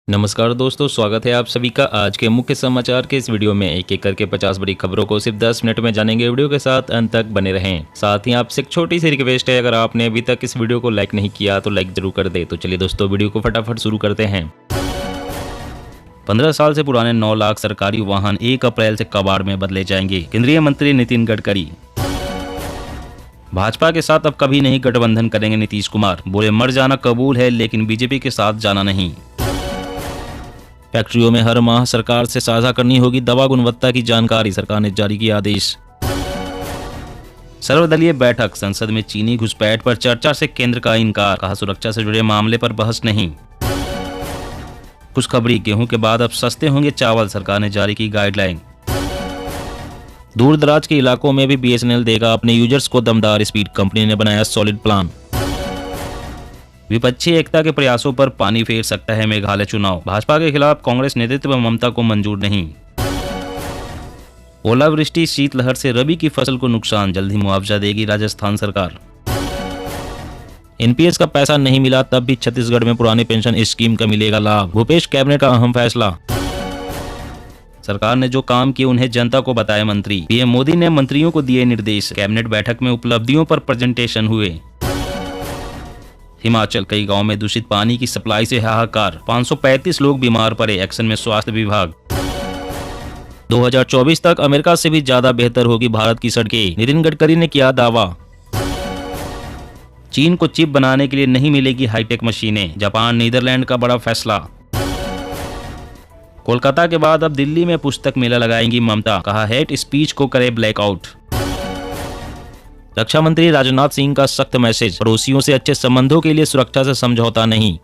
नमस्कार दोस्तों, स्वागत है आप सभी का आज के मुख्य समाचार के इस वीडियो में। एक एक करके 50 बड़ी खबरों को सिर्फ 10 मिनट में जानेंगे। वीडियो के साथ अंत तक बने रहें। साथ ही आपसे एक छोटी सी रिक्वेस्ट है, अगर आपने अभी तक इस वीडियो को लाइक नहीं किया तो लाइक जरूर कर दे। तो चलिए दोस्तों, वीडियो को फटाफट शुरू करते हैं। 15 साल से पुराने 9 लाख सरकारी वाहन 1 अप्रैल से कबाड़ में बदले जाएंगे, केंद्रीय मंत्री नितिन गडकरी। भाजपा के साथ अब कभी नहीं गठबंधन करेंगे नीतीश कुमार, बोले मर जाना कबूल है लेकिन बीजेपी के साथ जाना नहीं। फैक्ट्रियों में हर माह सरकार से साझा करनी होगी दवा गुणवत्ता की जानकारी, सरकार ने जारी किया आदेश। सर्वदलीय बैठक, संसद में चीनी घुसपैठ पर चर्चा से केंद्र का इनकार, कहा सुरक्षा से जुड़े मामले पर बहस नहीं। खुशखबरी, गेहूं के बाद अब सस्ते होंगे चावल, सरकार ने जारी की गाइडलाइन। दूर दराज के इलाकों में भी बीएसएनएल देगा अपने यूजर्स को दमदार स्पीड, कंपनी ने बनाया सॉलिड प्लान। विपक्षी एकता के प्रयासों पर पानी फेर सकता है मेघालय चुनाव, भाजपा के खिलाफ कांग्रेस नेतृत्व ममता को मंजूर नहीं। ओलावृष्टि शीतलहर से रबी की फसल को नुकसान, जल्द ही मुआवजा देगी राजस्थान सरकार। एनपीएस का पैसा नहीं मिला तब भी छत्तीसगढ़ में पुरानी पेंशन स्कीम का मिलेगा लाभ, भूपेश कैबिनेट का अहम फैसला। सरकार ने जो काम किए उन्हें जनता को बताए मंत्री, पीएम मोदी ने मंत्रियों को दिए निर्देश, कैबिनेट बैठक में उपलब्धियों पर प्रेजेंटेशन हुए। हिमाचल, कई गांव में दूषित पानी की सप्लाई से हाहाकार, 535 लोग बीमार पड़े, एक्शन में स्वास्थ्य विभाग। 2024 तक अमेरिका से भी ज्यादा बेहतर होगी भारत की सड़कें, नितिन गडकरी ने किया दावा। चीन को चिप बनाने के लिए नहीं मिलेगी हाईटेक मशीनें, जापान नीदरलैंड का बड़ा फैसला। कोलकाता के बाद अब दिल्ली में पुस्तक मेला लगाएंगी ममता, कहा हेट स्पीच को करे ब्लैकआउट। रक्षा मंत्री राजनाथ सिंह का सख्त मैसेज, पड़ोसियों से अच्छे संबंधों के लिए सुरक्षा से समझौता नहीं।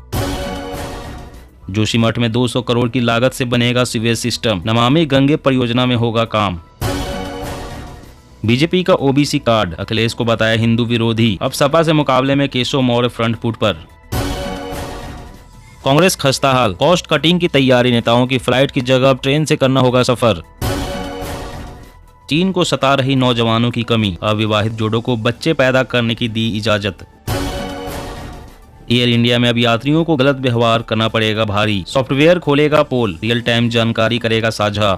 जोशीमठ में 200 करोड़ की लागत से बनेगा सीवेज सिस्टम, नमामि गंगे परियोजना में होगा काम। बीजेपी का ओबीसी कार्ड, अखिलेश को बताया हिंदू विरोधी, अब सपा से मुकाबले में केशव मौर्य फ्रंट फुट पर। कांग्रेस खस्ताहाल, कॉस्ट कटिंग की तैयारी, नेताओं की फ्लाइट की जगह अब ट्रेन से करना होगा सफर। चीन को सता रही नौजवानों की कमी, अविवाहित जोड़ों को बच्चे पैदा करने की दी इजाजत। एयर इंडिया में अब यात्रियों को गलत व्यवहार करना पड़ेगा भारी, सॉफ्टवेयर खोलेगा पोल, रियल टाइम जानकारी करेगा साझा।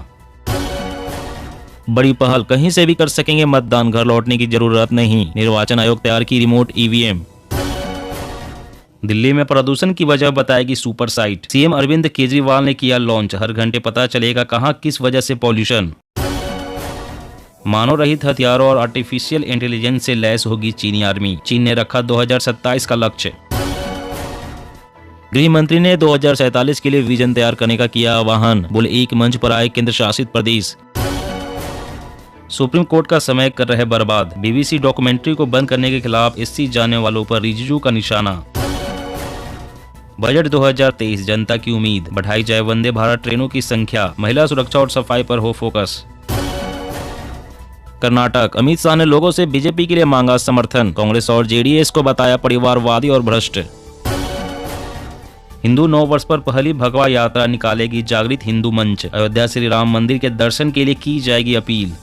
बड़ी पहल, कहीं से भी कर सकेंगे मतदान, घर लौटने की जरूरत नहीं, निर्वाचन आयोग तैयार की रिमोट ईवीएम। दिल्ली में प्रदूषण की वजह बताएगी super site, CM Arvind Kejriwal ने किया लॉन्च, हर घंटे पता चलेगा कहां किस वजह से पॉल्यूशन। मानव रहित हथियारों और आर्टिफिशियल इंटेलिजेंस से लैस होगी चीनी आर्मी, चीन ने रखा 2027 का लक्ष्य। गृह मंत्री ने 2047 के लिए विजन तैयार करने का किया आह्वान, बोले एक मंच पर आए केंद्र शासित प्रदेश। सुप्रीम कोर्ट का समय कर रहे बर्बाद, बीबीसी डॉक्यूमेंट्री को बंद करने के खिलाफ एससी जाने वालों पर रिजिजू का निशाना। बजट 2023, जनता की उम्मीद, बढ़ाई जाए वंदे भारत ट्रेनों की संख्या, महिला सुरक्षा और सफाई पर हो फोकस। कर्नाटक, अमित शाह ने लोगों से बीजेपी के लिए मांगा समर्थन, कांग्रेस और जेडीएस को बताया परिवारवादी और भ्रष्ट। हिंदू नव वर्ष पर पहली भगवा यात्रा निकालेगी जागृत हिंदू मंच, अयोध्या श्री राम मंदिर के दर्शन के लिए की जाएगी अपील।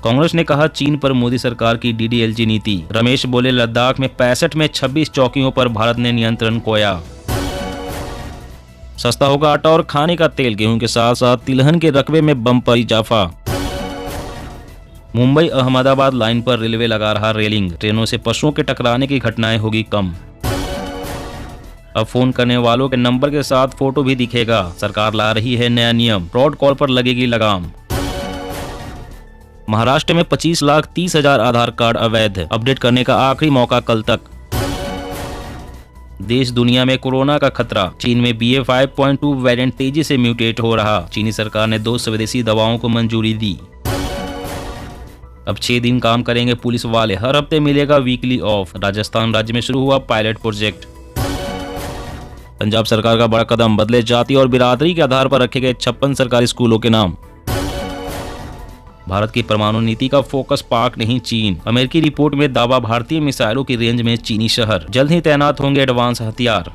कांग्रेस ने कहा चीन पर मोदी सरकार की डीडीएलजी नीति, रमेश बोले लद्दाख में 65 में 26 चौकियों पर भारत ने नियंत्रण खोया। सस्ता होगा आटा और खाने का तेल, गेहूं के साथ साथ तिलहन के रकबे में बम्पर इजाफा। मुंबई अहमदाबाद लाइन पर रेलवे लगा रहा रेलिंग, ट्रेनों से पशुओं के टकराने की घटनाएं होगी कम। अब फोन करने वालों के नंबर के साथ फोटो भी दिखेगा, सरकार ला रही है नया नियम, फ्रॉड कॉल पर लगेगी लगाम। महाराष्ट्र में 25,30,000 आधार कार्ड अवैध, अपडेट करने का आखिरी मौका कल तक। देश दुनिया में कोरोना का खतरा, चीन में BA.5.2 वेरिएंट तेजी से म्यूटेट हो रहा, चीनी सरकार ने 2 स्वदेशी दवाओं को मंजूरी दी। अब 6 दिन काम करेंगे पुलिस वाले, हर हफ्ते मिलेगा वीकली ऑफ, राजस्थान राज्य में शुरू हुआ पायलट प्रोजेक्ट। पंजाब सरकार का बड़ा कदम, बदले जाति और बिरादरी के आधार पर रखे गए 56 सरकारी स्कूलों के नाम। भारत की परमाणु नीति का फोकस पाक नहीं चीन, अमेरिकी रिपोर्ट में दावा, भारतीय मिसाइलों की रेंज में चीनी शहर, जल्द ही तैनात होंगे एडवांस हथियार।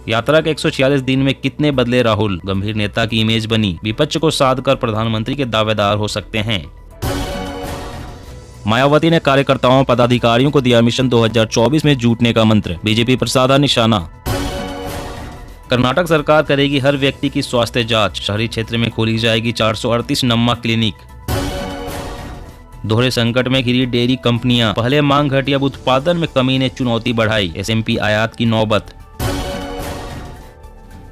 यात्रा के 146 दिन में कितने बदले राहुल, गंभीर नेता की इमेज बनी, विपक्ष को साध कर प्रधानमंत्री के दावेदार हो सकते हैं। मायावती ने कार्यकर्ताओं पदाधिकारियों को दिया मिशन 2024 में जुटने का मंत्र, बीजेपी पर साधा निशाना। कर्नाटक सरकार करेगी हर व्यक्ति की स्वास्थ्य जांच, शहरी क्षेत्र में खोली जाएगी 438 नम्मा क्लिनिक। दोहरे संकट में घिरी डेयरी कंपनियां, पहले मांग घटी अब उत्पादन में कमी ने चुनौती बढ़ाई, एसएमपी आयात की नौबत।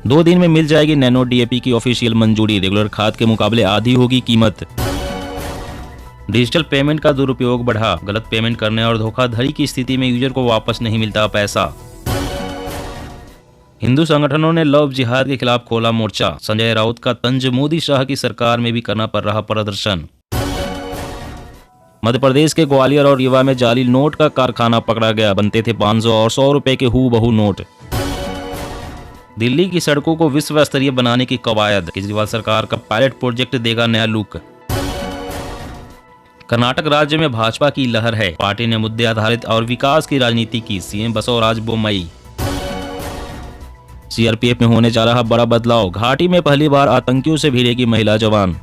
2 दिन में मिल जाएगी नैनो डीएपी की ऑफिशियल मंजूरी, रेगुलर खाद के मुकाबले आधी होगी कीमत। डिजिटल पेमेंट का दुरुपयोग बढ़ा, गलत पेमेंट करने और धोखाधड़ी की स्थिति में यूजर को वापस नहीं मिलता पैसा। हिंदू संगठनों ने लव जिहाद के खिलाफ खोला मोर्चा, संजय राउत का तंज, मोदी शाह की सरकार में भी करना पड़ रहा प्रदर्शन। मध्य प्रदेश के ग्वालियर और रीवा में जाली नोट का कारखाना पकड़ा गया, बनते थे 500 और 100 रुपए के हूबहू नोट। दिल्ली की सड़कों को विश्व स्तरीय बनाने की कवायद, केजरीवाल सरकार का पायलट प्रोजेक्ट देगा नया लुक। कर्नाटक राज्य में भाजपा की लहर है, पार्टी ने मुद्दे आधारित और विकास की राजनीति की, सीएम बसवराज बोम्मई। सीआरपीएफ में होने जा रहा बड़ा बदलाव, घाटी में पहली बार आतंकियों से भिड़ेगी महिला जवान।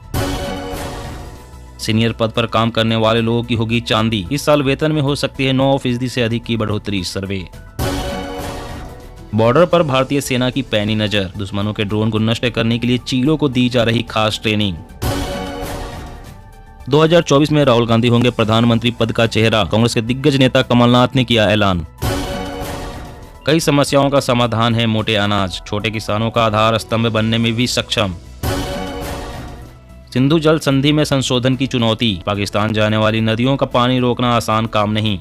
सीनियर पद पर काम करने वाले लोगों की होगी चांदी, इस साल वेतन में हो सकती है 9% से अधिक की बढ़ोतरी, सर्वे। बॉर्डर पर भारतीय सेना की पैनी नजर, दुश्मनों के ड्रोन को नष्ट करने के लिए चीलों को दी जा रही खास ट्रेनिंग। 2024 में राहुल गांधी होंगे प्रधानमंत्री पद का चेहरा, कांग्रेस के दिग्गज नेता कमलनाथ ने किया ऐलान। कई समस्याओं का समाधान है मोटे अनाज, छोटे किसानों का आधार स्तंभ बनने में भी सक्षम। सिंधु जल संधि में संशोधन की चुनौती, पाकिस्तान जाने वाली नदियों का पानी रोकना आसान काम नहीं।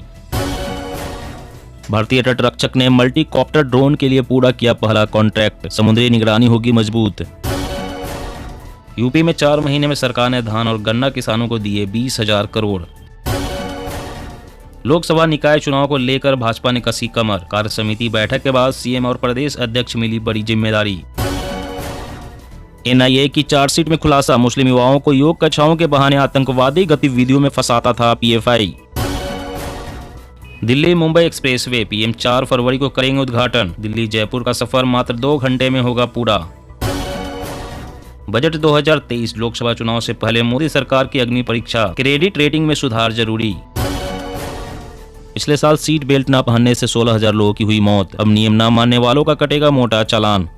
भारतीय तटरक्षक ने मल्टी कॉप्टर ड्रोन के लिए पूरा किया पहला कॉन्ट्रैक्ट, समुद्री निगरानी होगी मजबूत। यूपी में 4 महीने में सरकार ने धान और गन्ना किसानों को दिए 20,000 करोड़। लोकसभा निकाय चुनाव को लेकर भाजपा ने कसी कमर, कार्य समिति बैठक के बाद सीएम और प्रदेश अध्यक्ष मिली बड़ी जिम्मेदारी। एनआईए की चार्जशीट में खुलासा, मुस्लिम युवाओं को योग कक्षाओं के बहाने आतंकवादी गतिविधियों में फंसाता था PFI. Delhi Mumbai expressway, PM 4 फरवरी को करेंगे उद्घाटन, दिल्ली जयपुर का सफर मात्र 2 घंटे में होगा पूरा। बजट 2023, लोकसभा चुनाव से पहले मोदी सरकार की अग्नि परीक्षा, क्रेडिट रेटिंग में सुधार जरूरी। पिछले साल सीट बेल्ट न पहनने से 16,000 लोगों की हुई मौत, अब नियम न मानने वालों का कटेगा मोटा चालान।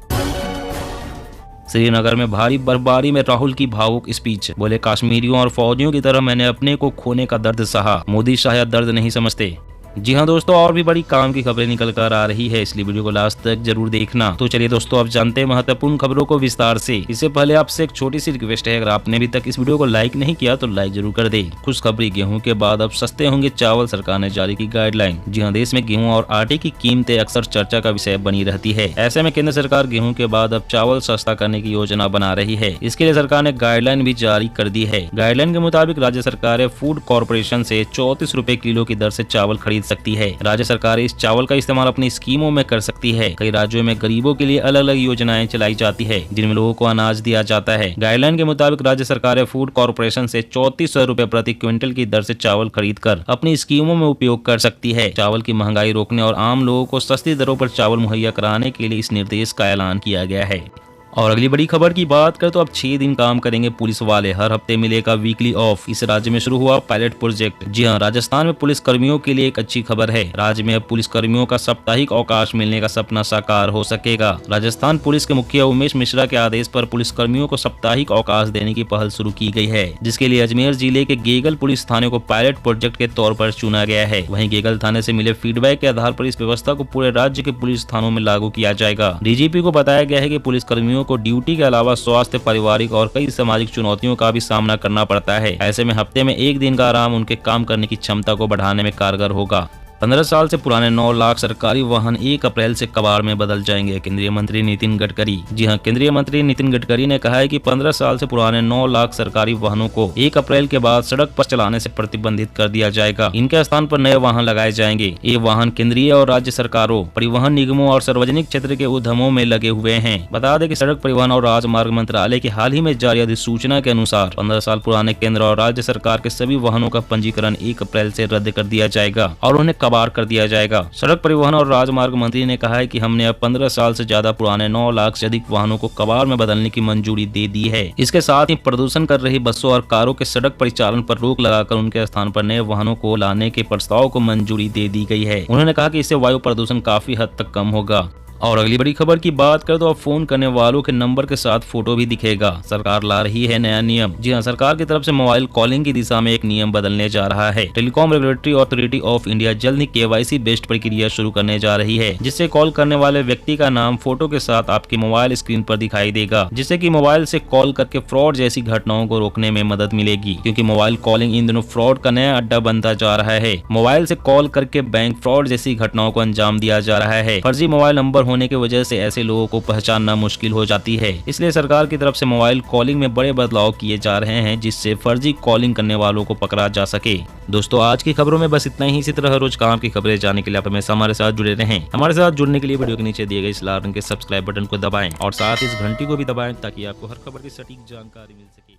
श्रीनगर में भारी बर्फबारी में राहुल की भावुक स्पीच, बोले कश्मीरियों और फौजियों की तरह मैंने अपने को खोने का दर्द सहा, मोदी शायद दर्द नहीं समझते। जी हाँ दोस्तों, और भी बड़ी काम की खबरें निकल कर आ रही है, इसलिए वीडियो को लास्ट तक जरूर देखना। तो चलिए दोस्तों, अब जानते हैं महत्वपूर्ण खबरों को विस्तार से। इससे पहले आपसे एक छोटी सी रिक्वेस्ट है, अगर आपने अभी तक इस वीडियो को लाइक नहीं किया तो लाइक जरूर कर दे। खुशखबरी, गेहूं के बाद अब सस्ते होंगे चावल, सरकार ने जारी की गाइडलाइन। जी हाँ, देश में गेहूं और आटे की कीमतें अक्सर चर्चा का विषय बनी रहती है। ऐसे में केंद्र सरकार गेहूं के बाद अब चावल सस्ता करने की योजना बना रही है। इसके लिए सरकार ने गाइडलाइन भी जारी कर दी है। गाइडलाइन के मुताबिक राज्य सरकारें फूड कॉर्पोरेशन से 34 रुपए किलो की दर से चावल खरीद सकती है। राज्य सरकार इस चावल का इस्तेमाल अपनी स्कीमों में कर सकती है। कई राज्यों में गरीबों के लिए अलग अलग योजनाएं चलाई जाती है, जिनमें लोगों को अनाज दिया जाता है। गाइडलाइन के मुताबिक राज्य सरकारें फूड कॉर्पोरेशन से 3400 रुपए प्रति क्विंटल की दर से चावल खरीद कर अपनी स्कीमों में उपयोग कर सकती है। चावल की महंगाई रोकने और आम लोगों को सस्ती दरों पर चावल मुहैया कराने के लिए इस निर्देश का ऐलान किया गया है। और अगली बड़ी खबर की बात करें तो अब 6 दिन काम करेंगे पुलिस वाले, हर हफ्ते मिलेगा वीकली ऑफ। इस राज्य में शुरू हुआ पायलट प्रोजेक्ट। जी हां, राजस्थान में पुलिस कर्मियों के लिए एक अच्छी खबर है। राज्य में अब पुलिस कर्मियों का साप्ताहिक अवकाश मिलने का सपना साकार हो सकेगा। राजस्थान पुलिस के मुखिया उमेश मिश्रा के आदेश पर पुलिस कर्मियों को साप्ताहिक अवकाश देने की पहल शुरू की गई है, जिसके लिए अजमेर जिले के गेगल पुलिस थाने को पायलट प्रोजेक्ट के तौर पर चुना गया है। वहीं गेगल थाने से मिले फीडबैक के आधार पर इस व्यवस्था को पूरे राज्य के पुलिस थानों में लागू किया जाएगा। डीजीपी को बताया गया है कि पुलिस कर्मियों को ड्यूटी के अलावा स्वास्थ्य, पारिवारिक और कई सामाजिक चुनौतियों का भी सामना करना पड़ता है। ऐसे में हफ्ते में 1 दिन का आराम उनके काम करने की क्षमता को बढ़ाने में कारगर होगा। 15 साल से पुराने 9 लाख सरकारी वाहन 1 अप्रैल से कबाड़ में बदल जाएंगे, केंद्रीय मंत्री नितिन गडकरी। जी हां, केंद्रीय मंत्री नितिन गडकरी ने कहा है कि 15 साल से पुराने 9 लाख सरकारी वाहनों को 1 अप्रैल के बाद सड़क पर चलाने से प्रतिबंधित कर दिया जाएगा। इनके स्थान पर नए वाहन लगाए जाएंगे। ये वाहन केंद्रीय और राज्य सरकारों, परिवहन निगमों और सार्वजनिक क्षेत्र के उद्यमों में लगे हुए हैं। बता दें कि सड़क परिवहन और राजमार्ग मंत्रालय की हाल ही में जारी अधिसूचना के अनुसार 15 साल पुराने केंद्र और राज्य सरकार के सभी वाहनों का पंजीकरण 1 अप्रैल से रद्द कर दिया जाएगा और उन्हें कबाड़ कर दिया जाएगा। सड़क परिवहन और राजमार्ग मंत्री ने कहा है कि हमने अब 15 साल से ज्यादा पुराने 9 लाख से अधिक वाहनों को कबाड़ में बदलने की मंजूरी दे दी है। इसके साथ ही प्रदूषण कर रही बसों और कारों के सड़क परिचालन पर रोक लगाकर उनके स्थान पर नए वाहनों को लाने के प्रस्ताव को मंजूरी दे दी गई है। उन्होंने कहा कि इससे वायु प्रदूषण काफी हद तक कम होगा। और अगली बड़ी खबर की बात करें तो अब फोन करने वालों के नंबर के साथ फोटो भी दिखेगा। सरकार ला रही है नया नियम। जी हां, सरकार की तरफ से मोबाइल कॉलिंग की दिशा में एक नियम बदलने जा रहा है। Telecom regulatory authority of India जल्द ही केवाईसी बेस्ड प्रक्रिया शुरू करने जा रही है, जिससे कॉल करने वाले व्यक्ति का नाम फोटो के साथ आपके मोबाइल स्क्रीन पर दिखाई देगा, जिससे कि मोबाइल से कॉल करके फ्रॉड जैसी घटनाओं को रोकने में मदद मिलेगी। क्योंकि मोबाइल कॉलिंग इन दिनों फ्रॉड का नया अड्डा बनता जा रहा है। मोबाइल से कॉल करके बैंक फ्रॉड जैसी घटनाओं को अंजाम दिया जा रहा है। फर्जी मोबाइल नंबर होने की वजह से ऐसे लोगों को पहचानना मुश्किल हो जाती है। इसलिए सरकार की तरफ से मोबाइल कॉलिंग में बड़े बदलाव किए जा रहे हैं, जिससे फर्जी कॉलिंग करने वालों को पकड़ा जा सके। दोस्तों, आज की खबरों में बस इतना ही। इसी तरह हर रोज काम की खबरें जानने के लिए आप हमेशा हमारे साथ जुड़े रहें। हमारे साथ जुड़ने के लिए वीडियो के नीचे दिए गए इस लाल रंग के सब्सक्राइब बटन को दबाएं और साथ इस घंटी को भी दबाएं, ताकि आपको हर खबर की सटीक जानकारी मिल सके।